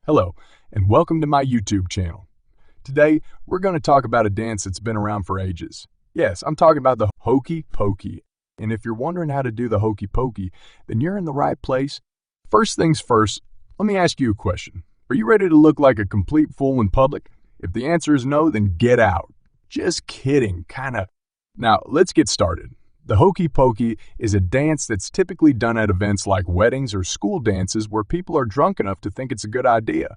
Hello, and welcome to my YouTube channel. Today, we're going to talk about a dance that's been around for ages. Yes, I'm talking about the hokey pokey. And if you're wondering how to do the hokey pokey, then you're in the right place. First things first, let me ask you a question. Are you ready to look like a complete fool in public? If the answer is no, then get out. Just kidding, kinda. Now, let's get started. The hokey pokey is a dance that's typically done at events like weddings or school dances where people are drunk enough to think it's a good idea.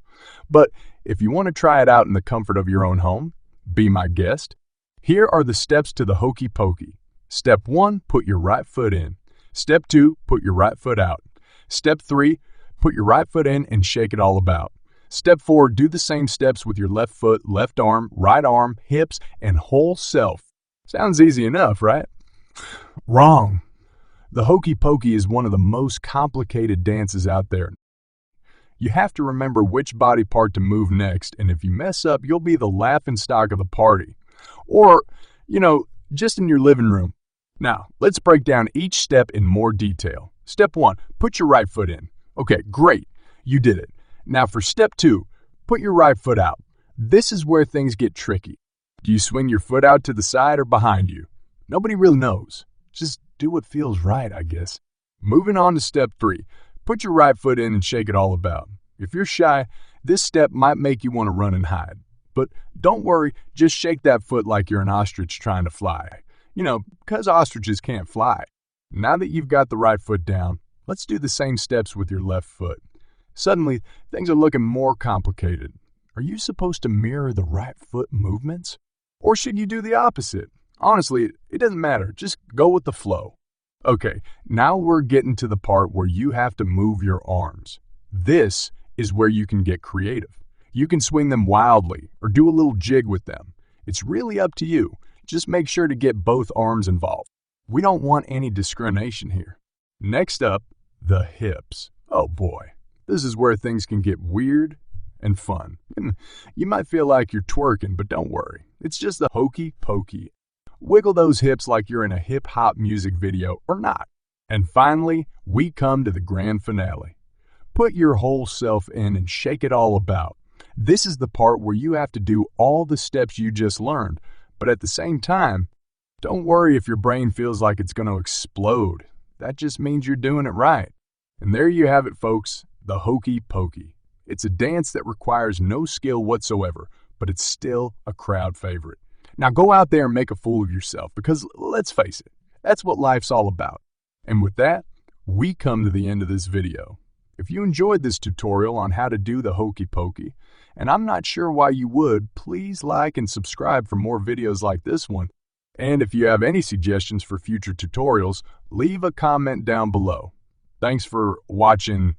But if you want to try it out in the comfort of your own home, be my guest. Here are the steps to the hokey pokey. Step 1, put your right foot in. Step 2, put your right foot out. Step 3, put your right foot in and shake it all about. Step 4, do the same steps with your left foot, left arm, right arm, hips, and whole self. Sounds easy enough, right? Wrong. The hokey pokey is one of the most complicated dances out there. You have to remember which body part to move next, and if you mess up, you'll be the laughingstock of the party. Or, just in your living room. Now, let's break down each step in more detail. Step 1, put your right foot in. Okay, great. You did it. Now for step 2, put your right foot out. This is where things get tricky. Do you swing your foot out to the side or behind you? Nobody really knows. Just do what feels right, I guess. Moving on to step 3. Put your right foot in and shake it all about. If you're shy, this step might make you want to run and hide. But don't worry, just shake that foot like you're an ostrich trying to fly. Because ostriches can't fly. Now that you've got the right foot down, let's do the same steps with your left foot. Suddenly, things are looking more complicated. Are you supposed to mirror the right foot movements? Or should you do the opposite? Honestly, it doesn't matter. Just go with the flow. Okay, now we're getting to the part where you have to move your arms. This is where you can get creative. You can swing them wildly or do a little jig with them. It's really up to you. Just make sure to get both arms involved. We don't want any discrimination here. Next up, the hips. Oh boy, this is where things can get weird and fun. You might feel like you're twerking, but don't worry. It's just the hokey pokey. Wiggle those hips like you're in a hip-hop music video or not. And finally, we come to the grand finale. Put your whole self in and shake it all about. This is the part where you have to do all the steps you just learned, but at the same time, don't worry if your brain feels like it's going to explode. That just means you're doing it right. And there you have it, folks, the hokey pokey. It's a dance that requires no skill whatsoever, but it's still a crowd favorite. Now go out there and make a fool of yourself because, let's face it, that's what life's all about. And with that, we come to the end of this video. If you enjoyed this tutorial on how to do the hokey pokey, and I'm not sure why you would, please like and subscribe for more videos like this one. And if you have any suggestions for future tutorials, leave a comment down below. Thanks for watching